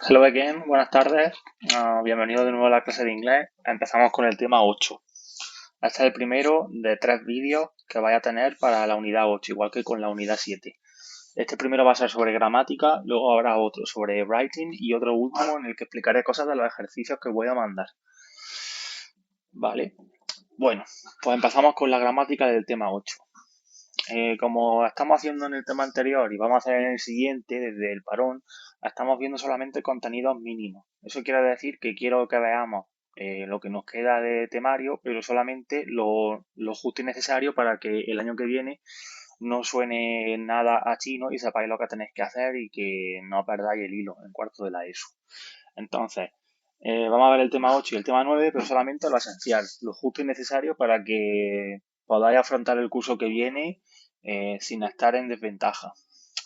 Hello again, buenas tardes. Bienvenido de nuevo a la clase de inglés. Empezamos con el tema 8. Este es el primero de 3 vídeos que vais a tener para la unidad 8, igual que con la unidad 7. Este primero va a ser sobre gramática, luego habrá otro sobre writing y otro último en el que explicaré cosas de los ejercicios que voy a mandar. Vale, bueno, pues empezamos con la gramática del tema 8. Como estamos haciendo en el tema anterior y vamos a hacer en el siguiente, desde el parón, estamos viendo solamente contenidos mínimos. Eso quiere decir que quiero que veamos lo que nos queda de temario, pero solamente lo justo y necesario para que el año que viene no suene nada a chino y sepáis lo que tenéis que hacer y que no perdáis el hilo en cuarto de la ESO. Entonces, vamos a ver el tema 8 y el tema 9, pero solamente lo esencial, lo justo y necesario para que podáis afrontar el curso que viene sin estar en desventaja.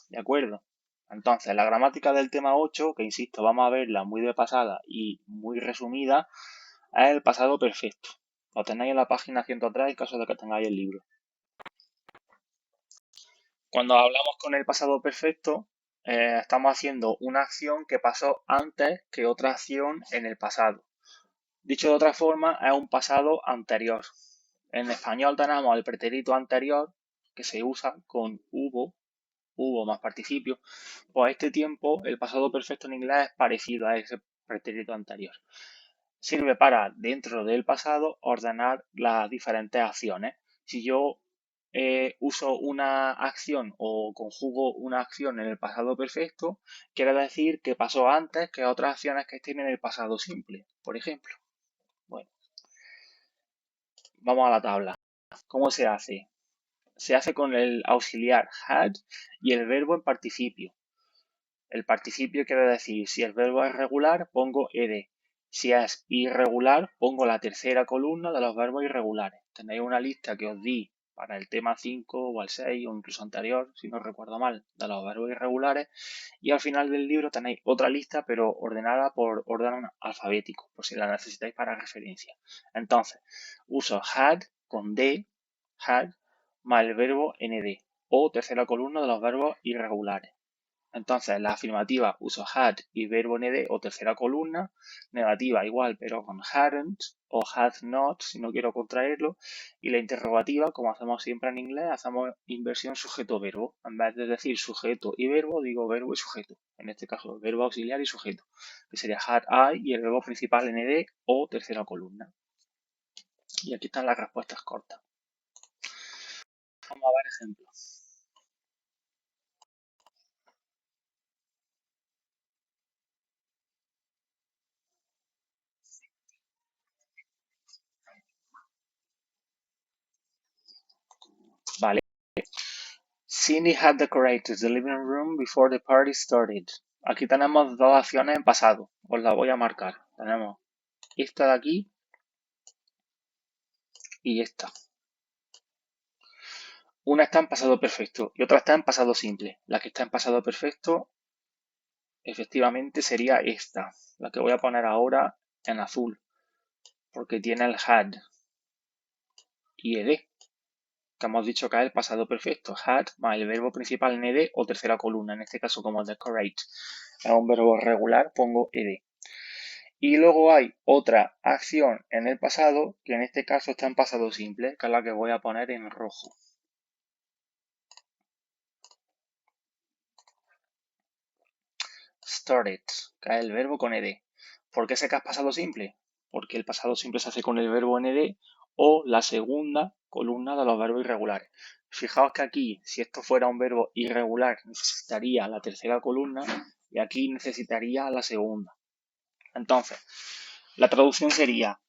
¿De acuerdo? Entonces, la gramática del tema 8, que insisto, vamos a verla muy de pasada y muy resumida, es el pasado perfecto. Lo tenéis en la página 103 en caso de que tengáis el libro. Cuando hablamos con el pasado perfecto, estamos haciendo una acción que pasó antes que otra acción en el pasado. Dicho de otra forma, es un pasado anterior. En español tenemos el pretérito anterior, que se usa con hubo más participio. Pues a este tiempo, el pasado perfecto en inglés es parecido a ese pretérito anterior. Sirve para, dentro del pasado, ordenar las diferentes acciones. Si yo uso una acción o conjugo una acción en el pasado perfecto, quiere decir que pasó antes que otras acciones que estén en el pasado simple, por ejemplo. Bueno, vamos a la tabla. ¿Cómo se hace? Se hace con el auxiliar had y el verbo en participio. El participio quiere decir, si el verbo es regular, pongo ed. Si es irregular, pongo la tercera columna de los verbos irregulares. Tenéis una lista que os di para el tema 5 o el 6 o incluso anterior, si no recuerdo mal, de los verbos irregulares. Y al final del libro tenéis otra lista, pero ordenada por orden alfabético, por si la necesitáis para referencia. Entonces, uso had con d, had, más el verbo nd, o tercera columna de los verbos irregulares. Entonces, la afirmativa uso had y verbo nd o tercera columna. Negativa igual, pero con hadn't o had not si no quiero contraerlo. Y la interrogativa, como hacemos siempre en inglés, hacemos inversión sujeto-verbo. En vez de decir sujeto y verbo, digo verbo y sujeto. En este caso, verbo auxiliar y sujeto, que sería had I y el verbo principal nd o tercera columna. Y aquí están las respuestas cortas. Vamos a ver ejemplos. Vale. Cindy had decorated the living room before the party started. Aquí tenemos dos acciones en pasado. Os las voy a marcar. Tenemos esta de aquí y esta. Una está en pasado perfecto y otra está en pasado simple. La que está en pasado perfecto, efectivamente, sería esta. La que voy a poner ahora en azul. Porque tiene el had y ed. Que hemos dicho que es el pasado perfecto. Had más el verbo principal en ed o tercera columna. En este caso, como decorate es un verbo regular, pongo ed. Y luego hay otra acción en el pasado, que en este caso está en pasado simple, que es la que voy a poner en rojo. Started, que es el verbo con ed. ¿Por qué sé que es pasado simple? Porque el pasado simple se hace con el verbo en ed o la segunda columna de los verbos irregulares. Fijaos que aquí, si esto fuera un verbo irregular, necesitaría la tercera columna y aquí necesitaría la segunda. Entonces, la traducción sería: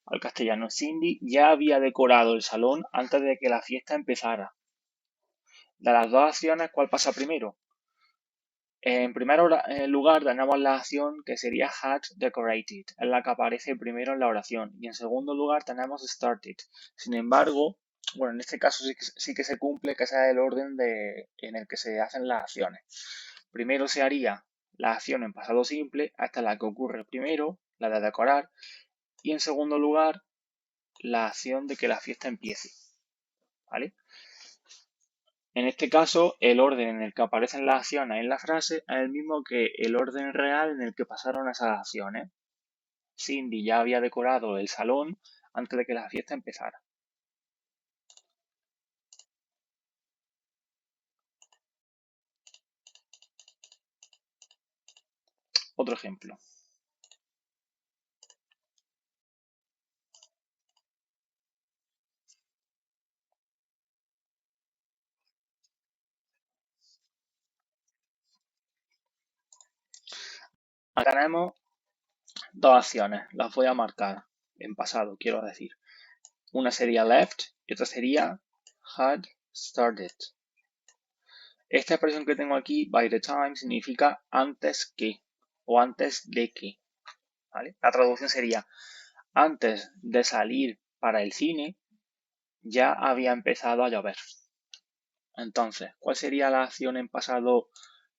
al castellano, Cindy ya había decorado el salón antes de que la fiesta empezara. De las dos acciones, ¿cuál pasa primero? En primer lugar, tenemos la acción que sería had decorated, es la que aparece primero en la oración. Y en segundo lugar tenemos started. Sin embargo, bueno, en este caso sí que se cumple, que ese es el orden en el que se hacen las acciones. Primero se haría la acción en pasado simple, hasta la que ocurre primero, la de decorar. Y en segundo lugar, la acción de que la fiesta empiece. ¿Vale? En este caso, el orden en el que aparecen las acciones en la frase es el mismo que el orden real en el que pasaron esas acciones. Cindy ya había decorado el salón antes de que la fiesta empezara. Otro ejemplo. Acá tenemos dos acciones, las voy a marcar en pasado, quiero decir. Una sería left y otra sería had started. Esta expresión que tengo aquí, by the time, significa antes que o antes de que. ¿Vale? La traducción sería antes de salir para el cine ya había empezado a llover. Entonces, ¿cuál sería la acción en pasado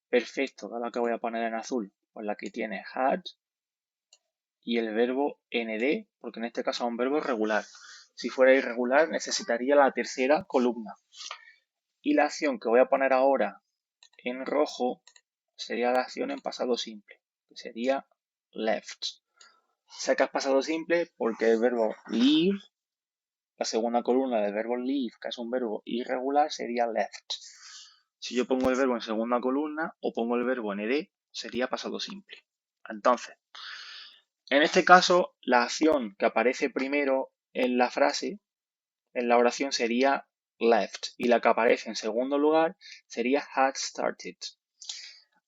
perfecto? Que es la que voy a poner en azul. Pues la que tiene had y el verbo nd, porque en este caso es un verbo regular. Si fuera irregular, necesitaría la tercera columna. Y la acción que voy a poner ahora en rojo sería la acción en pasado simple, que sería left. Sé que es pasado simple porque el verbo leave, la segunda columna del verbo leave, que es un verbo irregular, sería left. Si yo pongo el verbo en segunda columna o pongo el verbo en ed, sería pasado simple. Entonces, en este caso, la acción que aparece primero en la frase, en la oración, sería left y la que aparece en segundo lugar sería had started.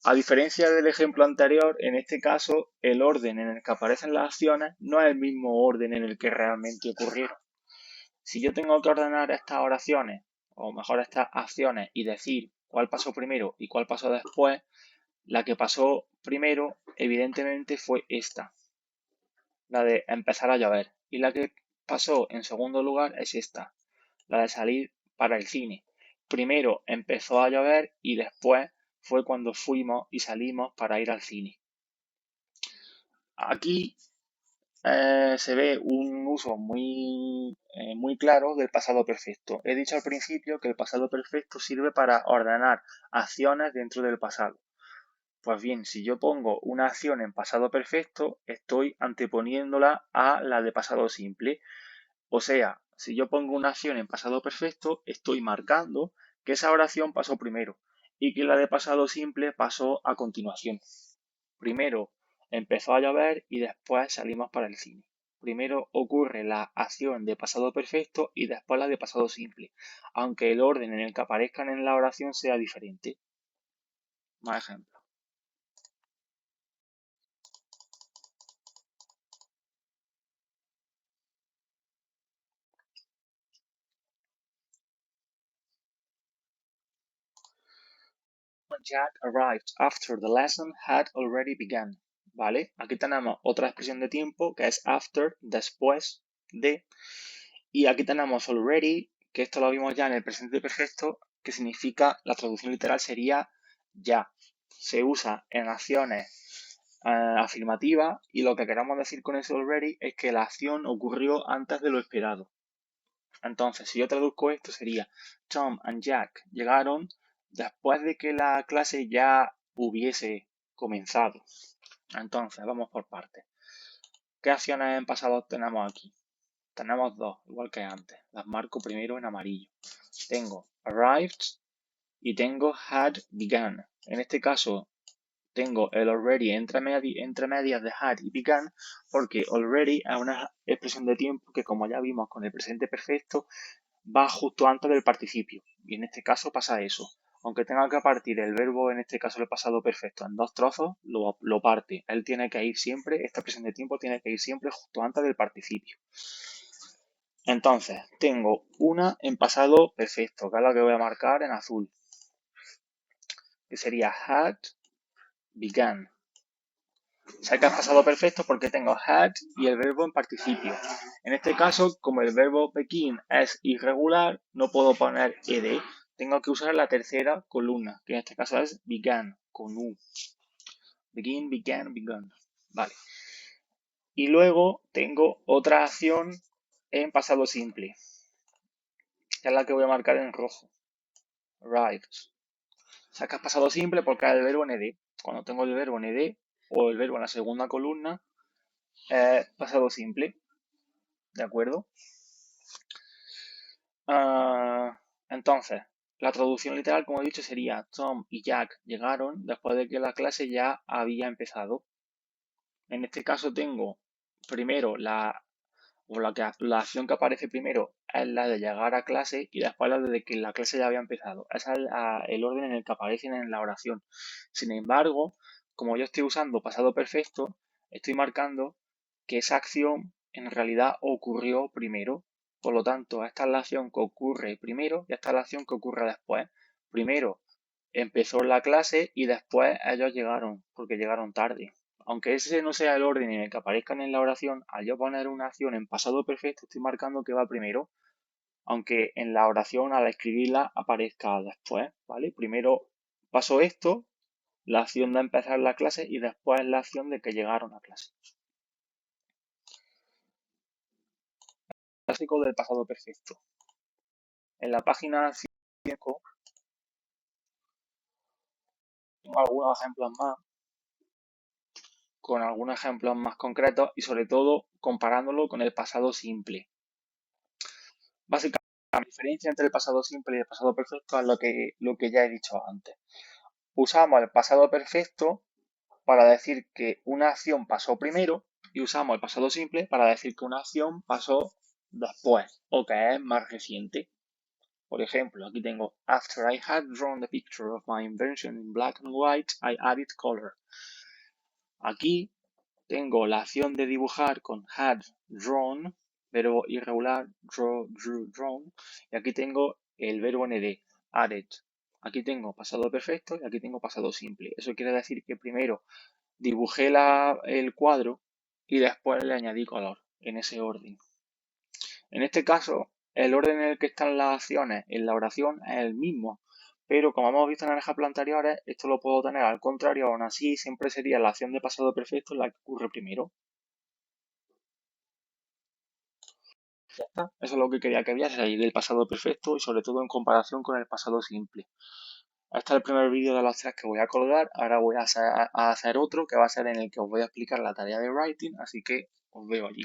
A diferencia del ejemplo anterior, en este caso, el orden en el que aparecen las acciones no es el mismo orden en el que realmente ocurrieron. Si yo tengo que ordenar estas oraciones, o mejor estas acciones, y decir cuál pasó primero y cuál pasó después, la que pasó primero, evidentemente, fue esta, la de empezar a llover. Y la que pasó en segundo lugar es esta, la de salir para el cine. Primero empezó a llover y después fue cuando fuimos y salimos para ir al cine. Aquí se ve un uso muy claro del pasado perfecto. He dicho al principio que el pasado perfecto sirve para ordenar acciones dentro del pasado. Pues bien, si yo pongo una acción en pasado perfecto, estoy anteponiéndola a la de pasado simple. O sea, si yo pongo una acción en pasado perfecto, estoy marcando que esa oración pasó primero y que la de pasado simple pasó a continuación. Primero empezó a llover y después salimos para el cine. Primero ocurre la acción de pasado perfecto y después la de pasado simple, aunque el orden en el que aparezcan en la oración sea diferente. Más ejemplos. Jack arrived after the lesson had already begun. ¿Vale? Aquí tenemos otra expresión de tiempo que es after, después de. Y aquí tenemos already, que esto lo vimos ya en el presente perfecto, que significa, la traducción literal sería ya. Se usa en acciones afirmativas y lo que queremos decir con ese already es que la acción ocurrió antes de lo esperado. Entonces, si yo traduzco esto sería Tom and Jack llegaron después de que la clase ya hubiese comenzado. Entonces, vamos por partes. ¿Qué acciones en pasado tenemos aquí? Tenemos dos, igual que antes. Las marco primero en amarillo. Tengo arrived y tengo had begun. En este caso, tengo el already entre medias de had y begun porque already es una expresión de tiempo que, como ya vimos con el presente perfecto, va justo antes del participio. Y en este caso pasa eso. Aunque tenga que partir el verbo, en este caso el pasado perfecto, en dos trozos, lo parte. Él tiene que ir siempre, esta expresión de tiempo tiene que ir siempre justo antes del participio. Entonces, tengo una en pasado perfecto, que es la que voy a marcar en azul, que sería had begun. Sé que es pasado perfecto porque tengo had y el verbo en participio. En este caso, como el verbo begin es irregular, no puedo poner ed. Tengo que usar la tercera columna, que en este caso es began, con u. Begin, began, begun. Vale. Y luego tengo otra acción en pasado simple, que es la que voy a marcar en rojo. arrived. Sacas pasado simple porque es el verbo en ed. Cuando tengo el verbo en ed o el verbo en la segunda columna, es pasado simple. ¿De acuerdo? Entonces, la traducción literal, como he dicho, sería Tom y Jack llegaron después de que la clase ya había empezado. En este caso tengo primero la acción que aparece primero es la de llegar a clase y después la de que la clase ya había empezado. Ese es el orden en el que aparecen en la oración. Sin embargo, como yo estoy usando pasado perfecto, estoy marcando que esa acción en realidad ocurrió primero. Por lo tanto, esta es la acción que ocurre primero y esta es la acción que ocurre después. Primero empezó la clase y después ellos llegaron, porque llegaron tarde. Aunque ese no sea el orden en el que aparezcan en la oración, al yo poner una acción en pasado perfecto estoy marcando que va primero, aunque en la oración al escribirla aparezca después, ¿vale? Primero pasó esto, la acción de empezar la clase y después la acción de que llegaron a clase. Clásico del pasado perfecto. En la página 5 tengo algunos ejemplos más, con algunos ejemplos más concretos y sobre todo comparándolo con el pasado simple. Básicamente, la diferencia entre el pasado simple y el pasado perfecto es lo que ya he dicho antes. Usamos el pasado perfecto para decir que una acción pasó primero y usamos el pasado simple para decir que una acción pasó después o que es más reciente. Por ejemplo, aquí tengo After I had drawn the picture of my invention in black and white, I added color. Aquí tengo la acción de dibujar con had drawn, verbo irregular, drew, drawn, y aquí tengo el verbo en ed, added. Aquí tengo pasado perfecto y aquí tengo pasado simple. Eso quiere decir que primero dibujé el cuadro y después le añadí color, en ese orden. En este caso, el orden en el que están las acciones en la oración es el mismo, pero como hemos visto en el ejemplo anteriores, esto lo puedo tener al contrario, aún así siempre sería la acción de pasado perfecto la que ocurre primero. Ya está. Eso es lo que quería que vierais del pasado perfecto y sobre todo en comparación con el pasado simple. Este es el primer vídeo de los 3 que voy a colgar. Ahora voy a hacer otro que va a ser en el que os voy a explicar la tarea de writing, así que os veo allí.